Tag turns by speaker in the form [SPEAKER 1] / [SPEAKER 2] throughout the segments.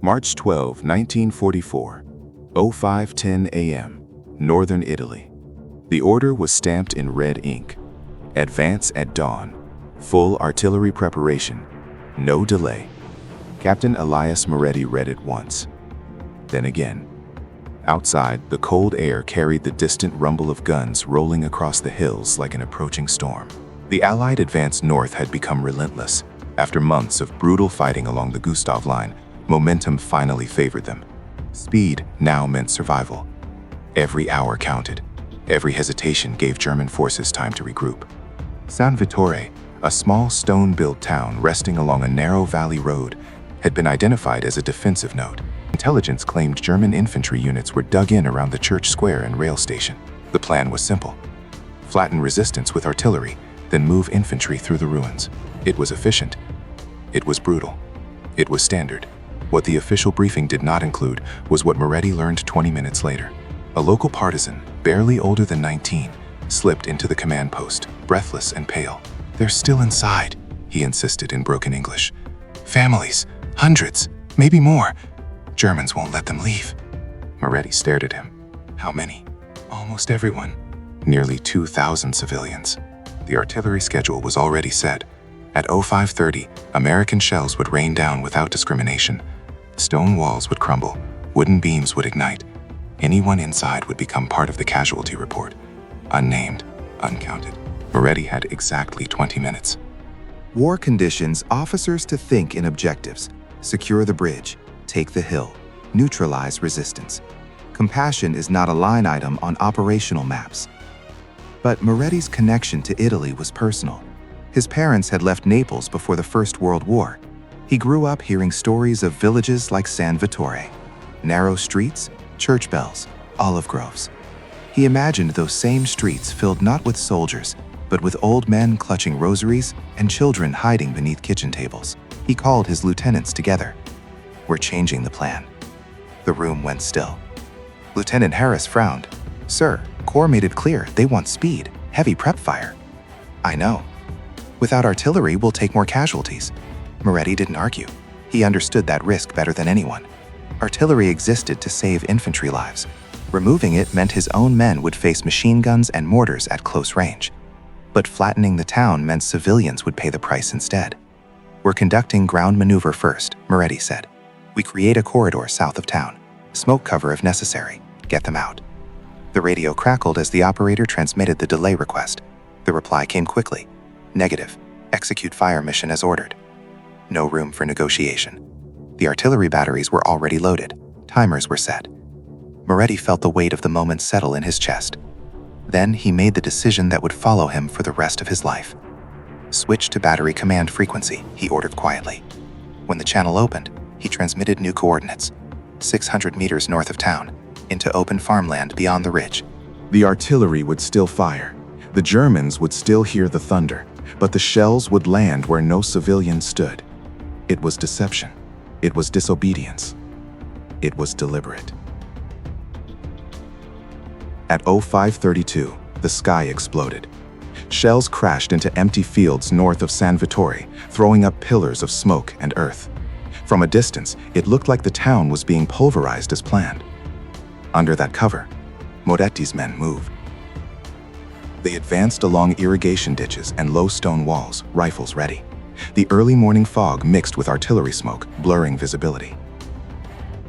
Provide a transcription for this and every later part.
[SPEAKER 1] March 12, 1944, 05:10 a.m., Northern Italy. The order was stamped in red ink. Advance at dawn. Full artillery preparation. No delay. Captain Elias Moretti read it once. Then again. Outside, the cold air carried the distant rumble of guns rolling across the hills like an approaching storm. The Allied advance north had become relentless. After months of brutal fighting along the Gustav Line, momentum finally favored them. Speed now meant survival. Every hour counted. Every hesitation gave German forces time to regroup. San Vittore, a small stone-built town resting along a narrow valley road, had been identified as a defensive node. Intelligence claimed German infantry units were dug in around the church square and rail station. The plan was simple. Flatten resistance with artillery, then move infantry through the ruins. It was efficient. It was brutal. It was standard. What the official briefing did not include was what Moretti learned 20 minutes later. A local partisan, barely older than 19, slipped into the command post, breathless and pale. "They're still inside," he insisted in broken English. "Families, hundreds, maybe more. Germans won't let them leave." Moretti stared at him. "How many?" "Almost everyone." Nearly 2,000 civilians. The artillery schedule was already set. At 05:30, American shells would rain down without discrimination. Stone walls would crumble, wooden beams would ignite. Anyone inside would become part of the casualty report. Unnamed, uncounted. Moretti had exactly 20 minutes.
[SPEAKER 2] War conditions officers to think in objectives. Secure the bridge, take the hill, neutralize resistance. Compassion is not a line item on operational maps. But Moretti's connection to Italy was personal. His parents had left Naples before the First World War. He grew up hearing stories of villages like San Vittore. Narrow streets, church bells, olive groves. He imagined those same streets filled not with soldiers, but with old men clutching rosaries and children hiding beneath kitchen tables. He called his lieutenants together. "We're changing the plan." The room went still. Lieutenant Harris frowned. "Sir, Corps made it clear they want speed, heavy prep fire." "I know. Without artillery, we'll take more casualties." Moretti didn't argue. He understood that risk better than anyone. Artillery existed to save infantry lives. Removing it meant his own men would face machine guns and mortars at close range. But flattening the town meant civilians would pay the price instead. "We're conducting ground maneuver first," Moretti said. "We create a corridor south of town. Smoke cover if necessary. Get them out." The radio crackled as the operator transmitted the delay request. The reply came quickly. "Negative. Execute fire mission as ordered." No room for negotiation. The artillery batteries were already loaded. Timers were set. Moretti felt the weight of the moment settle in his chest. Then he made the decision that would follow him for the rest of his life. "Switch to battery command frequency," he ordered quietly. When the channel opened, he transmitted new coordinates. 600 meters north of town, into open farmland beyond the ridge.
[SPEAKER 1] The artillery would still fire. The Germans would still hear the thunder, but the shells would land where no civilian stood. It was deception. It was disobedience. It was deliberate. At 05:32, the sky exploded. Shells crashed into empty fields north of San Vittore, throwing up pillars of smoke and earth. From a distance, it looked like the town was being pulverized as planned. Under that cover, Moretti's men moved. They advanced along irrigation ditches and low stone walls, rifles ready. The early morning fog mixed with artillery smoke, blurring visibility.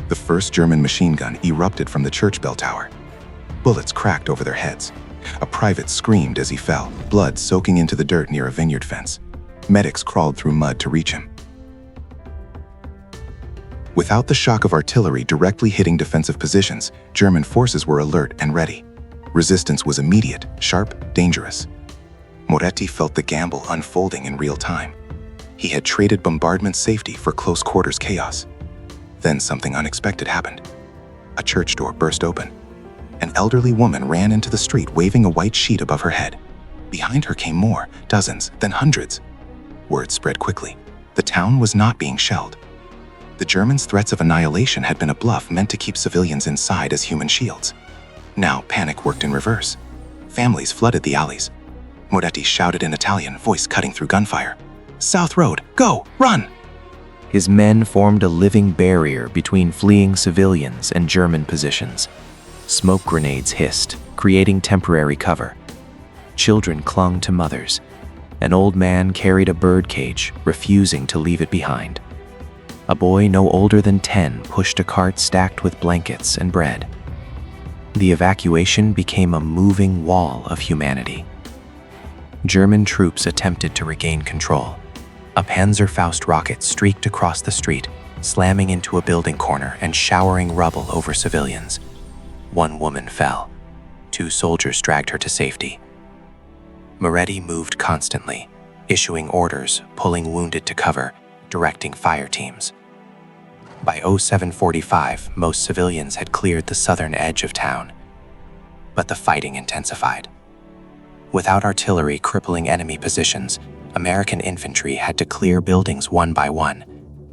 [SPEAKER 1] The first German machine gun erupted from the church bell tower. Bullets cracked over their heads. A private screamed as he fell, blood soaking into the dirt near a vineyard fence. Medics crawled through mud to reach him. Without the shock of artillery directly hitting defensive positions, German forces were alert and ready. Resistance was immediate, sharp, dangerous. Moretti felt the gamble unfolding in real time. He had traded bombardment safety for close quarters chaos. Then something unexpected happened. A church door burst open. An elderly woman ran into the street waving a white sheet above her head. Behind her came more, dozens, then hundreds. Word spread quickly. The town was not being shelled. The Germans' threats of annihilation had been a bluff meant to keep civilians inside as human shields. Now panic worked in reverse. Families flooded the alleys. Moretti shouted in Italian, voice cutting through gunfire. "South Road, go, run!"
[SPEAKER 3] His men formed a living barrier between fleeing civilians and German positions. Smoke grenades hissed, creating temporary cover. Children clung to mothers. An old man carried a bird cage, refusing to leave it behind. A boy no older than 10 pushed a cart stacked with blankets and bread. The evacuation became a moving wall of humanity. German troops attempted to regain control. A Panzerfaust rocket streaked across the street, slamming into a building corner and showering rubble over civilians. One woman fell. 2 soldiers dragged her to safety. Moretti moved constantly, issuing orders, pulling wounded to cover, directing fire teams. By 07:45, most civilians had cleared the southern edge of town. But the fighting intensified. Without artillery crippling enemy positions, American infantry had to clear buildings one by one.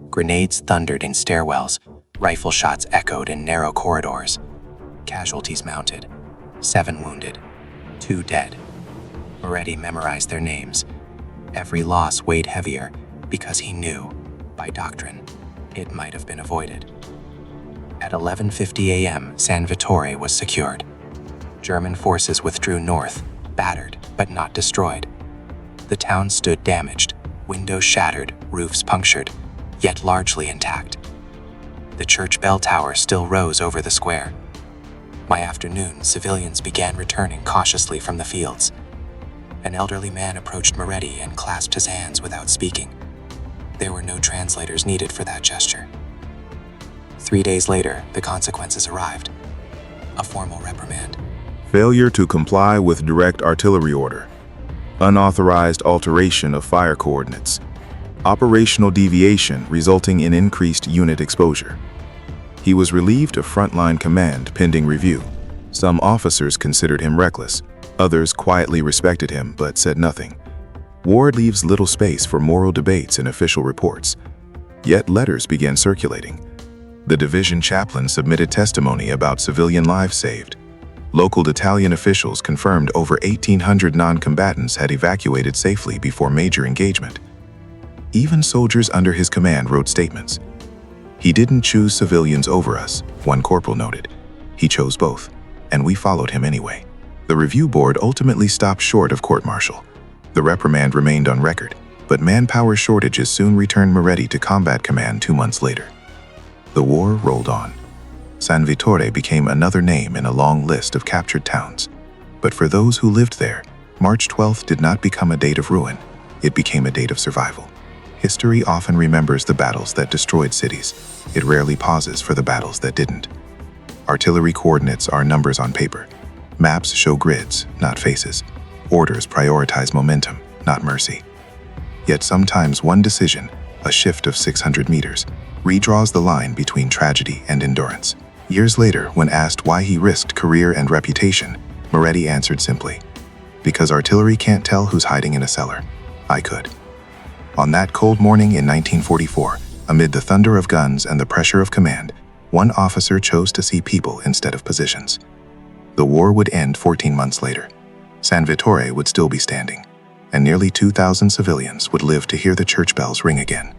[SPEAKER 3] Grenades thundered in stairwells, rifle shots echoed in narrow corridors. Casualties mounted. 7 wounded, 2 dead. Moretti memorized their names. Every loss weighed heavier because he knew, by doctrine, it might have been avoided. At 11:50 a.m., San Vittore was secured. German forces withdrew north, battered but not destroyed. The town stood damaged, windows shattered, roofs punctured, yet largely intact. The church bell tower still rose over the square. By afternoon, civilians began returning cautiously from the fields. An elderly man approached Moretti and clasped his hands without speaking. There were no translators needed for that gesture. 3 days later, the consequences arrived. A formal reprimand.
[SPEAKER 1] Failure to comply with direct artillery order. Unauthorized alteration of fire coordinates. Operational deviation resulting in increased unit exposure. He was relieved of frontline command pending review. Some officers considered him reckless. Others quietly respected him but said nothing. War leaves little space for moral debates in official reports. Yet letters began circulating. The division chaplain submitted testimony about civilian lives saved. Local battalion officials confirmed over 1,800 non-combatants had evacuated safely before major engagement. Even soldiers under his command wrote statements. "He didn't choose civilians over us," one corporal noted. "He chose both, and we followed him anyway." The review board ultimately stopped short of court-martial. The reprimand remained on record, but manpower shortages soon returned Moretti to combat command 2 months later. The war rolled on. San Vittore became another name in a long list of captured towns. But for those who lived there, March 12th did not become a date of ruin. It became a date of survival. History often remembers the battles that destroyed cities. It rarely pauses for the battles that didn't. Artillery coordinates are numbers on paper. Maps show grids, not faces. Orders prioritize momentum, not mercy. Yet sometimes one decision, a shift of 600 meters, redraws the line between tragedy and endurance. Years later, when asked why he risked career and reputation, Moretti answered simply, "Because artillery can't tell who's hiding in a cellar. I could." On that cold morning in 1944, amid the thunder of guns and the pressure of command, one officer chose to see people instead of positions. The war would end 14 months later. San Vittore would still be standing, and nearly 2,000 civilians would live to hear the church bells ring again.